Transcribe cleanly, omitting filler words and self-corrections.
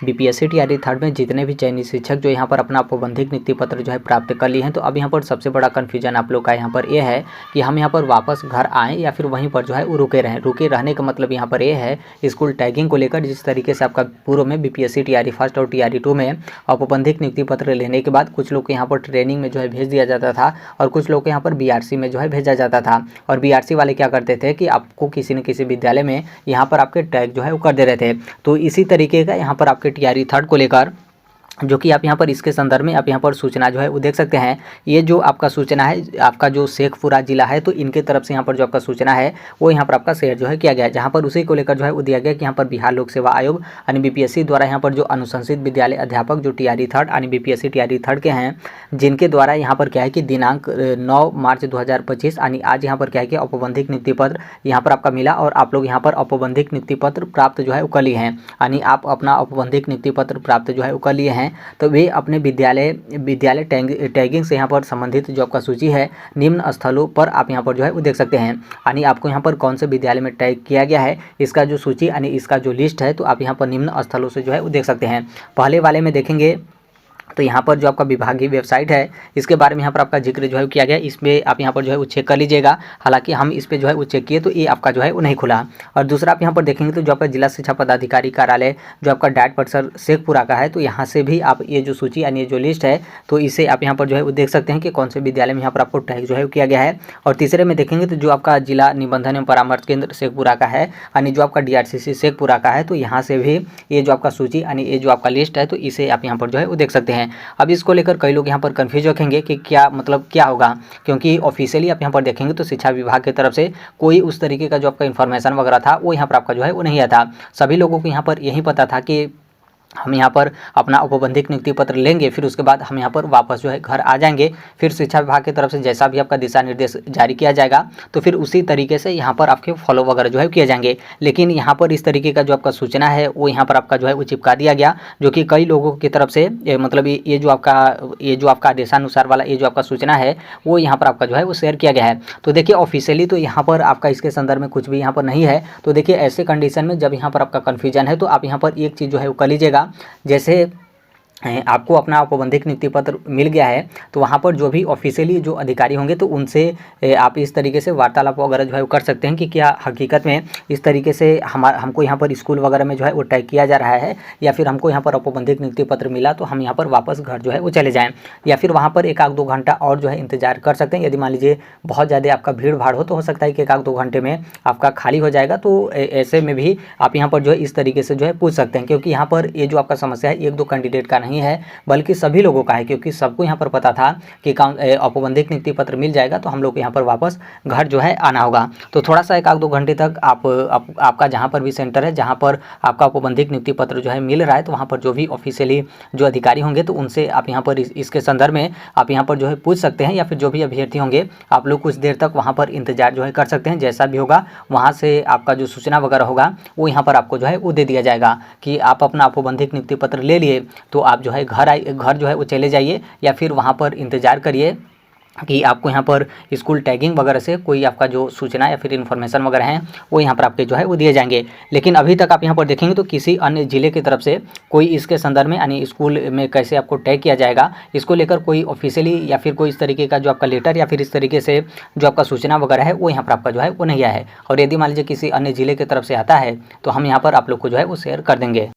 BPSC TRE third में जितने भी चयनित शिक्षक जो यहाँ पर अपना औपबंधिक नियुक्ति पत्र जो है प्राप्त कर लिए हैं, तो अब यहाँ पर सबसे बड़ा कन्फ्यूजन आप लोग का यहाँ पर ये है कि हम यहाँ पर वापस घर आएँ या फिर वहीं पर जो है वो रुके रहें। रुके रहने का मतलब यहाँ पर ये है स्कूल टैगिंग को लेकर, जिस तरीके से आपका पूर्व में बीपीएससी टीआरई फर्स्ट और टीआरई टू में औपबंधिक नियुक्ति पत्र लेने के बाद कुछ लोग को यहाँ पर ट्रेनिंग में जो है भेज दिया जाता था और कुछ लोग को यहाँ पर बीआरसी में जो है भेजा जाता था। और बीआरसी वाले क्या करते थे कि आपको किसी न किसी विद्यालय में यहाँ पर आपके टैग जो है वो कर दे रहे थे। तो इसी तरीके का यहाँ पर आपके टीआरई थर्ड को लेकर जो कि आप यहाँ पर इसके संदर्भ में आप यहाँ पर सूचना जो है वो देख सकते हैं। ये जो आपका सूचना है, आपका जो शेखपुरा जिला है, तो इनके तरफ से यहाँ पर जो आपका सूचना है वो यहाँ पर आपका शेयर जो है किया गया है, जहाँ पर उसी को लेकर जो है वो दिया गया कि यहाँ पर बिहार लोक सेवा आयोग यानी बीपीएससी द्वारा यहाँ पर जो अनुशंसित विद्यालय अध्यापक जो टीआरई थर्ड यानी बीपीएससी टीआरई थर्ड के हैं, जिनके द्वारा यहाँ पर क्या है कि दिनांक 9 मार्च 2025 यानी आज यहाँ पर क्या है कि औपबंधिक नियुक्ति पत्र यहाँ पर आपका मिला और आप लोग यहाँ पर औपबंधिक नियुक्ति पत्र प्राप्त जो है वो कर लिए हैं, यानी आप अपना औपबंधिक नियुक्ति पत्र प्राप्त जो है वो कर लिए हैं। तो वे अपने विद्यालय टैगिंग से यहाँ पर संबंधित जो आपका सूची है निम्न स्थलों पर आप यहाँ पर जो है वो देख सकते हैं, यानी आपको यहाँ पर कौन से विद्यालय में टैग किया गया है इसका जो सूची यानी इसका जो लिस्ट है, तो आप यहाँ पर निम्न स्थलों से जो है वो देख सकते हैं। पहले वाले में देखेंगे तो यहाँ पर जो आपका विभागीय वेबसाइट है इसके बारे में यहाँ पर आपका जिक्र जो है किया गया, इसमें आप यहाँ पर जो है वो चेक कर लीजिएगा। हालांकि हम इस पर जो है वो चेक किए तो ये आपका जो है वो नहीं खुला। और दूसरा आप यहाँ पर देखेंगे तो जो आपका जिला शिक्षा पदाधिकारी कार्यालय जो आपका डायट परिसर शेखपुरा का है, तो यहाँ से भी आप ये जो सूची यानी ये जो लिस्ट है तो इसे आप यहाँ पर जो है वो देख सकते हैं कि कौन से विद्यालय में यहाँ पर आपको टैग जो है किया गया है। और तीसरे में देखेंगे तो जो आपका जिला निबंधन एवं परामर्श केंद्र शेखपुरा का है यानी जो आपका DRCC शेखपुरा का है, तो यहाँ से भी ये जो आपका सूची यानी ये जो आपका लिस्ट है तो इसे आप यहाँ पर जो है वो देख सकते हैं। अब इसको लेकर कई लोग यहाँ पर कन्फ्यूज रखेंगे कि क्या मतलब क्या होगा, क्योंकि ऑफिशियली आप यहाँ पर देखेंगे तो शिक्षा विभाग की तरफ से कोई उस तरीके का जो आपका इन्फॉर्मेशन वगैरह था वो यहाँ पर आपका जो है वो नहीं आया था। सभी लोगों को यहाँ पर यही पता था कि हम यहाँ पर अपना औपबंधिक नियुक्ति पत्र लेंगे, फिर उसके बाद हम यहाँ पर वापस जो है घर आ जाएंगे। फिर शिक्षा विभाग की तरफ से जैसा भी आपका दिशा निर्देश जारी किया जाएगा तो फिर उसी तरीके से यहाँ पर आपके फॉलो वगैरह जो है किए जाएंगे। लेकिन यहाँ पर इस तरीके का जो आपका सूचना है वो यहाँ पर आपका जो है वो चिपका दिया गया, जो कि कई लोगों की तरफ से मतलब ये जो आपका आदेशानुसार वाला ये जो आपका सूचना है वो यहाँ पर आपका जो है वो शेयर किया गया है। तो देखिए ऑफिशियली तो यहाँ पर आपका इसके संदर्भ में कुछ भी यहाँ पर नहीं है। तो देखिए ऐसे कंडीशन में जब यहाँ पर आपका कन्फ्यूजन है तो आप यहाँ पर एक चीज़ जो है वो कर लीजिएगा, जैसे आपको अपना औपबंधिक नियुक्ति पत्र मिल गया है तो वहाँ पर जो भी ऑफिशियली जो अधिकारी होंगे तो उनसे आप इस तरीके से वार्तालाप वगैरह जो है वो कर सकते हैं कि क्या हकीकत में इस तरीके से हमको यहाँ पर स्कूल वगैरह में जो है वो टैग किया जा रहा है, या फिर हमको यहाँ पर औपबंधिक नियुक्ति पत्र मिला तो हम यहाँ पर वापस घर जो है वो चले जाएँ, या फिर वहाँ पर 1-2 घंटा और जो है इंतजार कर सकते हैं। यदि मान लीजिए बहुत ज़्यादा आपका भीड़ भाड़ हो तो हो सकता है कि 1-2 घंटे में आपका खाली हो जाएगा। तो ऐसे में भी आप यहाँ पर जो है इस तरीके से जो है पूछ सकते हैं, क्योंकि यहाँ पर ये जो आपका समस्या है 1-2 कैंडिडेट का नहीं है बल्कि सभी लोगों का है, क्योंकि सबको यहाँ पर पता था कि औपबंधिक नियुक्ति पत्र मिल जाएगा तो हम लोग यहाँ पर वापस घर जो है आना होगा। तो थोड़ा सा 1-2 घंटे तक आपका जहाँ पर भी सेंटर है जहाँ पर आपका औपबंधिक नियुक्ति पत्र जो है मिल रहा है तो वहाँ पर जो भी ऑफिशियली जो अधिकारी होंगे तो उनसे आप यहाँ पर इसके संदर्भ में आप यहाँ पर जो है पूछ सकते हैं, या फिर जो भी अभ्यर्थी होंगे आप लोग कुछ देर तक वहाँ पर इंतजार जो है कर सकते हैं। जैसा भी होगा वहाँ से आपका जो सूचना वगैरह होगा वो यहाँ पर आपको जो है वो दे दिया जाएगा कि आप अपना औपबंधिक नियुक्ति पत्र ले लिए, तो आप जो है घर जो है वो चले जाइए, या फिर वहाँ पर इंतज़ार करिए कि आपको यहाँ पर स्कूल टैगिंग वगैरह से कोई आपका जो सूचना या फिर इन्फॉर्मेशन वगैरह हैं वो यहाँ पर आपके जो है वो दिए जाएंगे। लेकिन अभी तक आप यहाँ पर देखेंगे तो किसी अन्य ज़िले की तरफ से कोई इसके संदर्भ में यानी स्कूल में कैसे आपको टैग किया जाएगा इसको लेकर कोई ऑफिशियली या फिर कोई इस तरीके का जो आपका लेटर या फिर इस तरीके से जो आपका सूचना वगैरह है वो यहाँ पर आपका जो है वो नहीं आया है। और यदि मान लीजिए किसी अन्य ज़िले की तरफ से आता है तो हम यहाँ पर आप लोग को जो है वो शेयर कर देंगे।